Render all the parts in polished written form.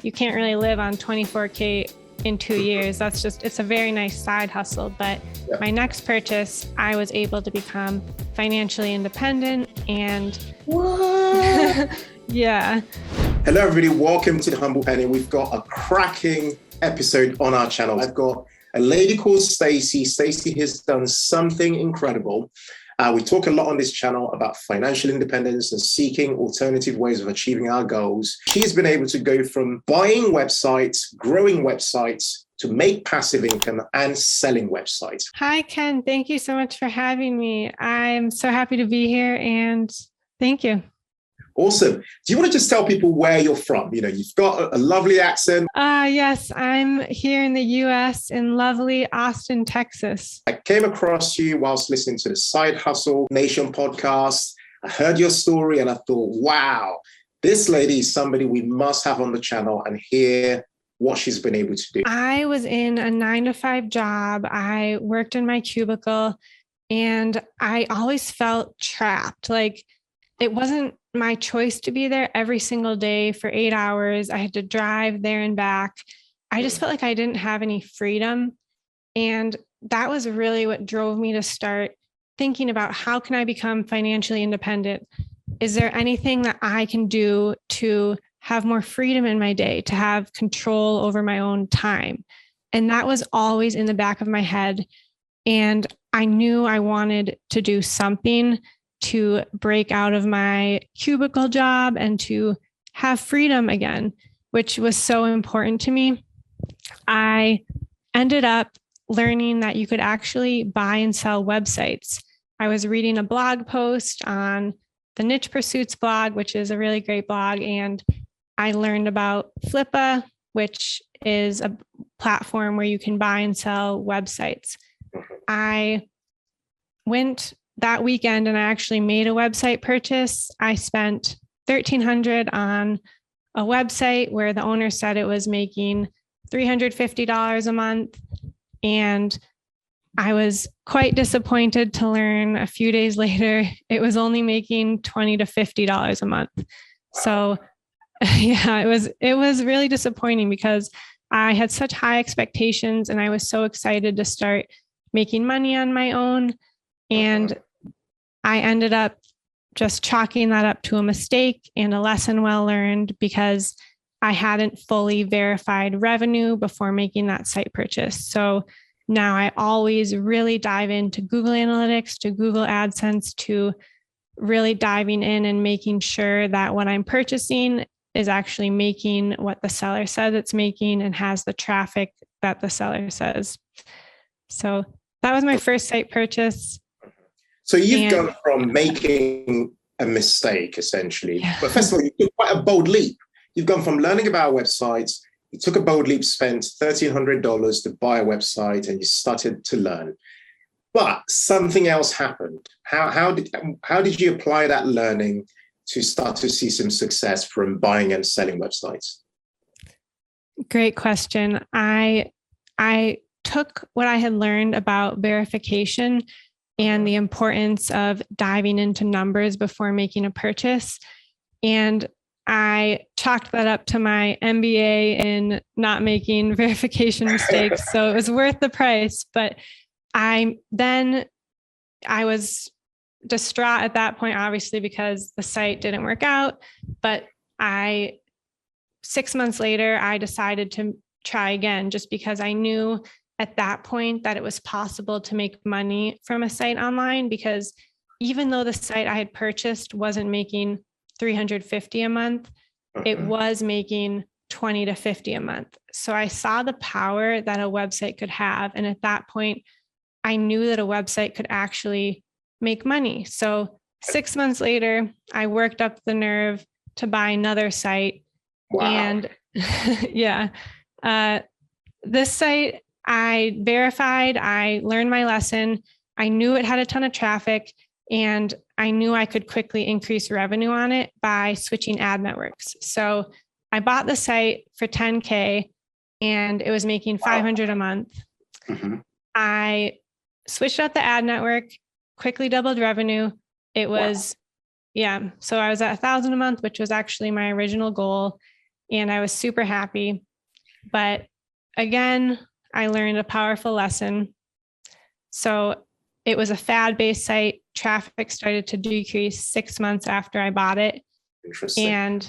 you can't really live on 24K in 2 years. It's a very nice side hustle. But my next purchase, I was able to become financially independent and yeah. Hello, everybody. Welcome to the Humble Penny. We've got a cracking episode on our channel. I've got a lady called Stacy. Stacy has done something incredible. We talk a lot on this channel about financial independence and seeking alternative ways of achieving our goals. She's been able to go from buying websites, growing websites, to make passive income and selling websites. Hi, Ken. Thank you so much for having me. I'm so happy to be here and thank you. Awesome. Do you want to just tell people where you're from? You know, you've got a lovely accent. Yes, I'm here in the U.S. in lovely Austin, Texas. I came across you whilst listening to the Side Hustle Nation podcast. I heard your story and I thought, wow, this lady is somebody we must have on the channel and hear what she's been able to do. I was in a 9-to-5 job. I worked in my cubicle and I always felt trapped. Like it wasn't my choice to be there every single day for 8 hours. I had to drive there and back. I just felt like I didn't have any freedom. And that was really what drove me to start thinking about how can I become financially independent? Is there anything that I can do to have more freedom in my day, to have control over my own time? And that was always in the back of my head. And I knew I wanted to do something to break out of my cubicle job and to have freedom again, which was so important to me. I ended up learning that you could actually buy and sell websites. I was reading a blog post on the Niche Pursuits blog, which is a really great blog. And I learned about Flippa, which is a platform where you can buy and sell websites. I went that weekend and I actually made a website purchase. I spent $1,300 on a website where the owner said it was making $350 a month. And I was quite disappointed to learn a few days later, it was only making $20 to $50 a month. So yeah, it was really disappointing because I had such high expectations and I was so excited to start making money on my own. And I ended up just chalking that up to a mistake and a lesson well learned because I hadn't fully verified revenue before making that site purchase. So now I always really dive into Google Analytics, to Google AdSense, to really diving in and making sure that what I'm purchasing is actually making what the seller says it's making and has the traffic that the seller says. So that was my first site purchase. So you've gone from making a mistake, essentially. But first of all, you took quite a bold leap. You've gone from learning about websites, you took a bold leap, spent $1,300 to buy a website, and you started to learn. But something else happened. How did you apply that learning to start to see some success from buying and selling websites? Great question. I took what I had learned about verification and the importance of diving into numbers before making a purchase. And I chalked that up to my MBA in not making verification mistakes. So it was worth the price. But I was distraught at that point, obviously, because the site didn't work out. But 6 months later, I decided to try again, just because I knew at that point that it was possible to make money from a site online, because even though the site I had purchased wasn't making $350 a month, it was making $20 to $50 a month. So I saw the power that a website could have. And at that point, I knew that a website could actually make money. So 6 months later, I worked up the nerve to buy another site. Wow. And this site, I verified, I learned my lesson. I knew it had a ton of traffic and I knew I could quickly increase revenue on it by switching ad networks. So I bought the site for $10K and it was making $500 a month. I switched out the ad network, quickly doubled revenue. It was, so I was at $1,000 a month, which was actually my original goal. and I was super happy. But again, I learned a powerful lesson. So it was a fad-based site. Traffic started to decrease 6 months after I bought it. Interesting. And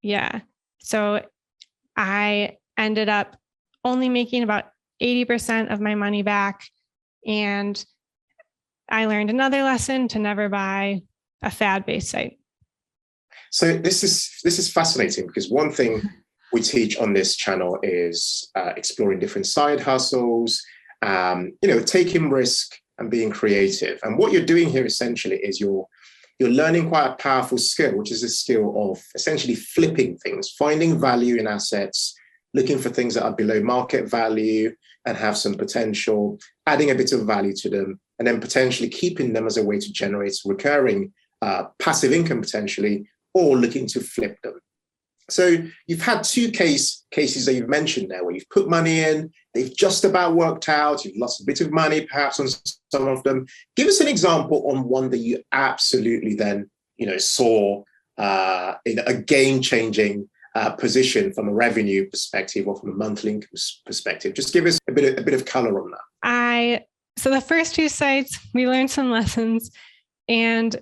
yeah, so I ended up only making about 80% of my money back. And I learned another lesson to never buy a fad-based site. So this is fascinating, because one thing we teach on this channel is exploring different side hustles, taking risk and being creative. And what you're doing here essentially is you're learning quite a powerful skill, which is a skill of essentially flipping things, finding value in assets, looking for things that are below market value and have some potential, adding a bit of value to them, and then potentially keeping them as a way to generate recurring passive income potentially, or looking to flip them. So you've had two cases that you've mentioned there, where you've put money in, they've just about worked out, you've lost a bit of money perhaps on some of them. Give us an example on one that you absolutely then saw in a game-changing position from a revenue perspective or from a monthly income perspective. Just give us a bit of color on that. So the first two sites, we learned some lessons, and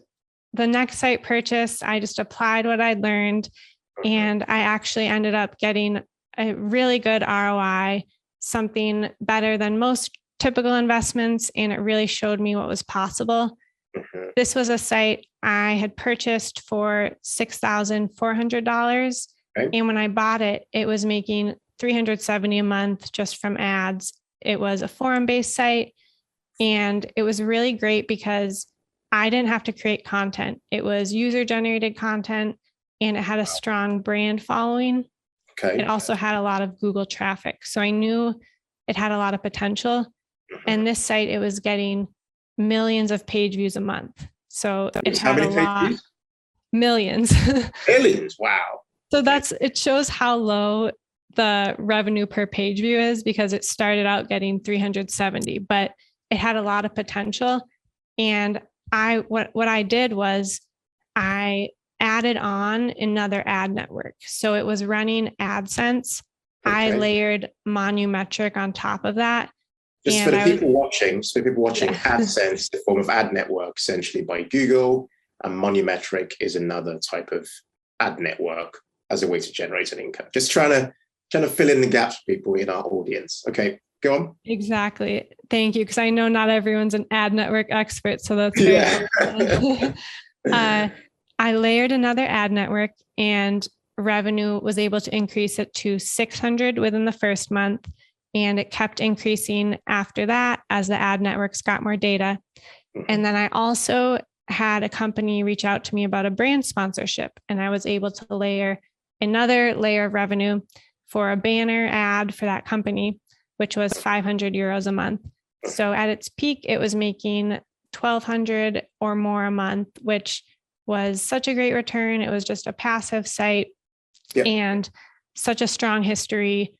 the next site purchase, I just applied what I'd learned, and I actually ended up getting a really good ROI, something better than most typical investments, and it really showed me what was possible. This was a site I had purchased for $6,400. Okay. And when I bought it, it was making $370 a month just from ads. It was a forum-based site, and it was really great because I didn't have to create content. It was user-generated content, and it had a strong brand following. Okay. It also had a lot of Google traffic. So I knew it had a lot of potential. And this site, it was getting millions of page views a month. So it had a lot, millions. Millions, wow. So it shows how low the revenue per page view is, because it started out getting 370, but it had a lot of potential. And what I did was I added on another ad network. So it was running AdSense. Okay. I layered Monumetric on top of that. Just for the people watching, yeah. AdSense, the form of ad network, essentially by Google, and Monumetric is another type of ad network as a way to generate an income. Just trying to fill in the gaps for people in our audience. Okay, go on. Exactly. Thank you. Because I know not everyone's an ad network expert, so that's very I layered another ad network, and revenue was able to increase it to 600 within the first month. And it kept increasing after that as the ad networks got more data. And then I also had a company reach out to me about a brand sponsorship, and I was able to layer another layer of revenue for a banner ad for that company, which was 500 euros a month. So at its peak, it was making 1,200 or more a month, which was such a great return. It was just a passive site, and such a strong history,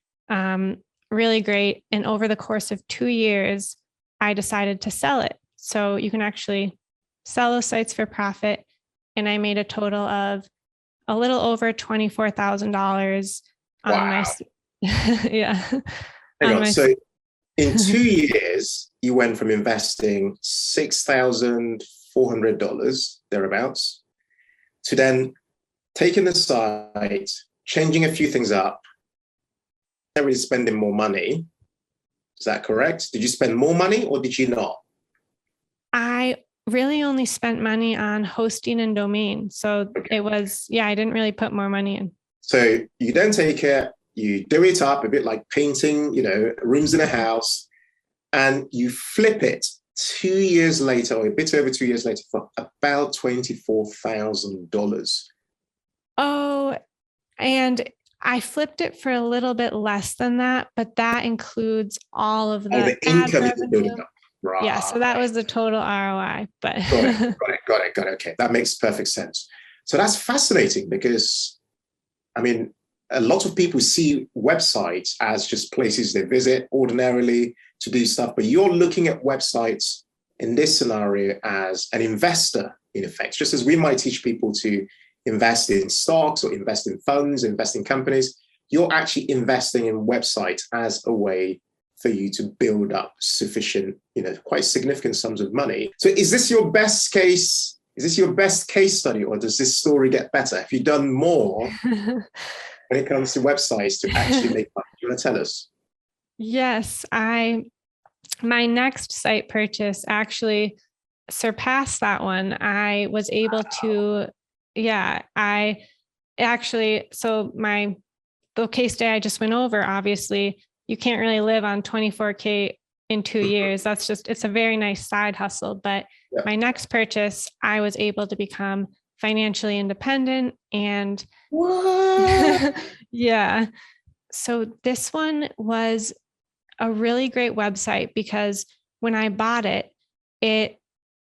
really great. And over the course of 2 years, I decided to sell it. So you can actually sell those sites for profit. And I made a total of a little over $24,000 on my, So in 2 years, you went from investing $6,400 thereabouts to then taking the site, changing a few things up, not really spending more money. Is that correct? Did you spend more money or did you not? I really only spent money on hosting and domain. So it was, I didn't really put more money in. So you then take it, you do it up a bit like painting, rooms in a house, and you flip it 2 years later, or a bit over 2 years later, for about $24,000. Oh, and I flipped it for a little bit less than that, but that includes all of the income you're building up. Right. Yeah, so that was the total ROI. But got it. Okay, that makes perfect sense. So that's fascinating, because, a lot of people see websites as just places they visit ordinarily to do stuff, but you're looking at websites in this scenario as an investor, in effect, just as we might teach people to invest in stocks or invest in funds, invest in companies. You're actually investing in websites as a way for you to build up sufficient, quite significant sums of money. So is this your best case? Is this your best case study, or does this story get better? Have you done more when it comes to websites to actually make money? Do you want to tell us? Yes, my next site purchase actually surpassed that one. I was able to, I actually, so the case study I just went over, obviously, you can't really live on 24K in 2 years. It's a very nice side hustle. But my next purchase, I was able to become financially independent. And so this one was a really great website because when I bought it, it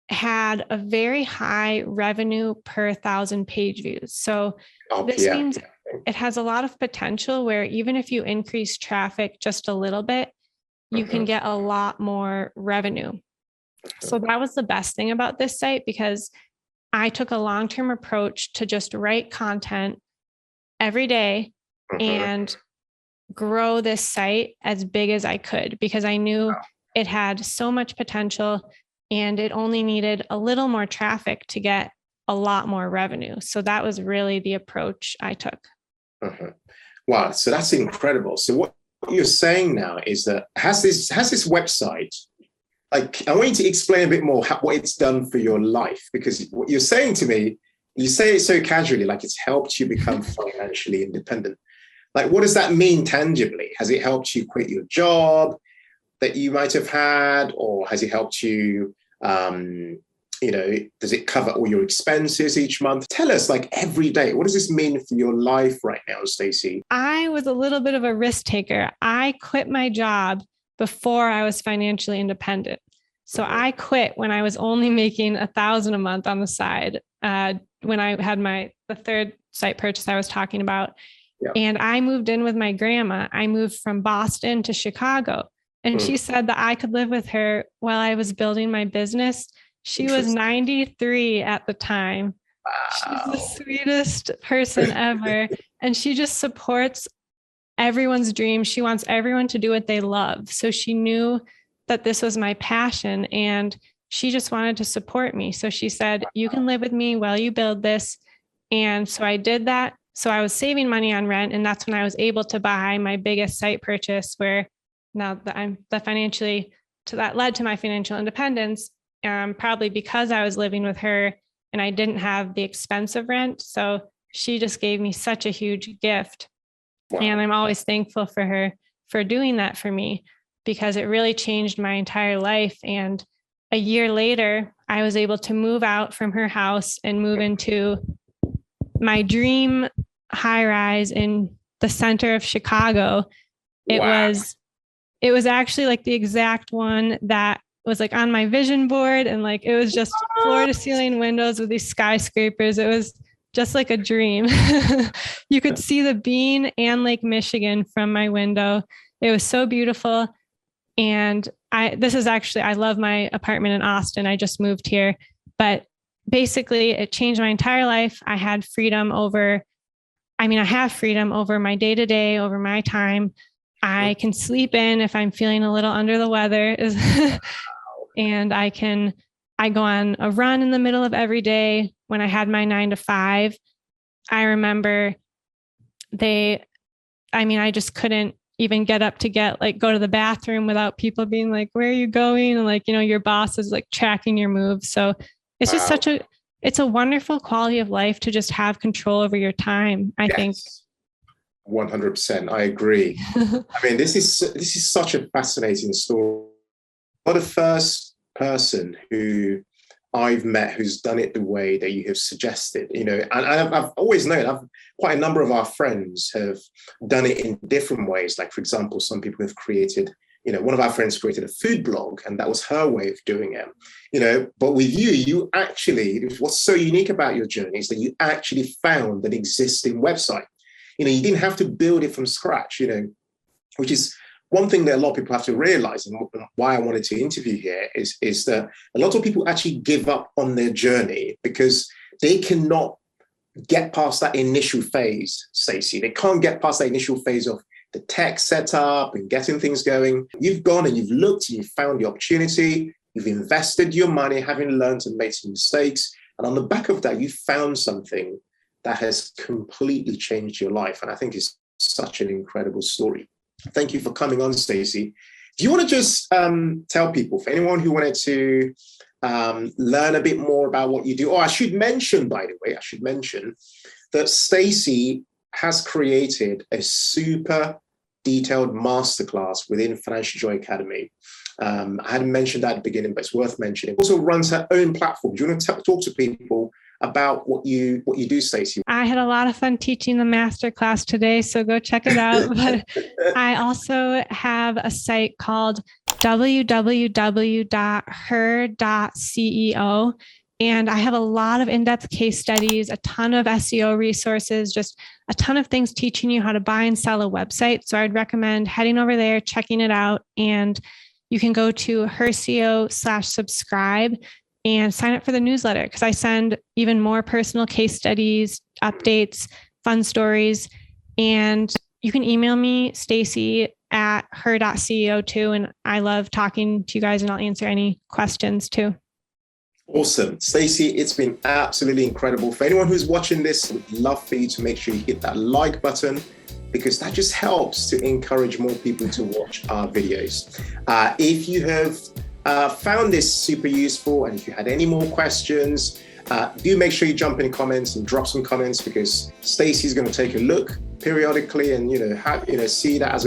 had a very high revenue per 1,000 page views. So this means it has a lot of potential where even if you increase traffic just a little bit, you can get a lot more revenue. So that was the best thing about this site, because I took a long-term approach to just write content every day and grow this site as big as I could, because I knew it had so much potential and it only needed a little more traffic to get a lot more revenue. So that was really the approach I took. Wow. So that's incredible. So what you're saying now is that has this website, like, I want you to explain a bit more what it's done for your life, because what you're saying to me, you say it so casually, like it's helped you become financially independent. Like, what does that mean tangibly? Has it helped you quit your job that you might have had, or has it helped you, does it cover all your expenses each month? Tell us, like, every day, what does this mean for your life right now, Stacy? I was a little bit of a risk taker. I quit my job before I was financially independent. So I quit when I was only making $1,000 a month on the side, when I had the third site purchase I was talking about. Yeah. And I moved in with my grandma. I moved from Boston to Chicago. And she said that I could live with her while I was building my business. She was 93 at the time. Wow. She's the sweetest person ever. And she just supports everyone's dream. She wants everyone to do what they love. So she knew that this was my passion and she just wanted to support me. So she said, you can live with me while you build this. And so I did that. So I was saving money on rent. And that's when I was able to buy my biggest site purchase, where now that that led to my financial independence, probably because I was living with her and I didn't have the expense of rent. So she just gave me such a huge gift. Wow. And I'm always thankful for her for doing that for me, because it really changed my entire life. And a year later, I was able to move out from her house and move into my dream high rise in the center of Chicago. It was actually like the exact one that was like on my vision board, and like it was just floor to ceiling windows with these skyscrapers. It was just like a dream. You could see the Bean and Lake Michigan from my window. It was so beautiful. And I love my apartment in Austin. I just moved here, but basically it changed my entire life. I have freedom over my day-to-day, over my time. I can sleep in if I'm feeling a little under the weather. And I go on a run in the middle of every day. When I had my 9 to 5, I remember I just couldn't even get up to go to the bathroom without people being like, where are you going? And your boss is like tracking your moves. So it's just it's a wonderful quality of life to just have control over your time, I think. 100%. I agree. I mean, this is such a fascinating story. You're the first person who I've met who's done it the way that you have suggested, and I've always known, quite a number of our friends have done it in different ways. Like, for example, some people have created, one of our friends created a food blog, and that was her way of doing it, but with you actually, what's so unique about your journey is that you actually found an existing website. You didn't have to build it from scratch, which is one thing that a lot of people have to realize, and why I wanted to interview here is that a lot of people actually give up on their journey because they cannot get past that initial phase, Stacy. They can't get past that initial phase of the tech setup and getting things going. You've gone and you've looked and you've found the opportunity. You've invested your money, having learned and made some mistakes. And on the back of that, you found something that has completely changed your life. And I think it's such an incredible story. Thank you for coming on, Stacy. Do you want to just tell people, for anyone who wanted to learn a bit more about what you do? Oh, I should mention, by the way, that Stacy has created a super detailed masterclass within Financial Joy Academy. I hadn't mentioned that at the beginning, but it's worth mentioning. Also runs her own platform. Do you want to talk to people about what you do, Stacy? I had a lot of fun teaching the masterclass today, so go check it out. But I also have a site called www.her.ceo. And I have a lot of in-depth case studies, a ton of SEO resources, just a ton of things teaching you how to buy and sell a website. So I'd recommend heading over there, checking it out. And you can go to herco.com/subscribe and sign up for the newsletter, because I send even more personal case studies, updates, fun stories. And you can email me, Stacy at her.ceo too. And I love talking to you guys, and I'll answer any questions too. Awesome. Stacy, it's been absolutely incredible. For anyone who's watching this, we'd love for you to make sure you hit that like button, because that just helps to encourage more people to watch our videos. If you have found this super useful, and if you had any more questions, do make sure you jump in comments and drop some comments, because Stacy's going to take a look periodically and see that as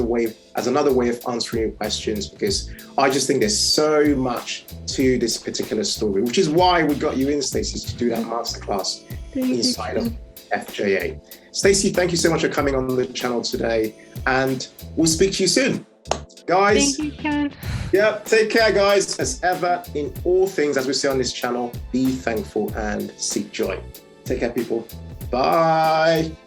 another way of answering your questions, because I just think there's so much to this particular story, which is why we got you in, Stacy, to do that masterclass inside of FJA. Stacy, thank you so much for coming on the channel today, and we'll speak to you soon. Guys, thank you, Ken. Yeah, take care, guys. As ever, in all things, as we say on this channel, be thankful and seek joy. Take care, people. Bye.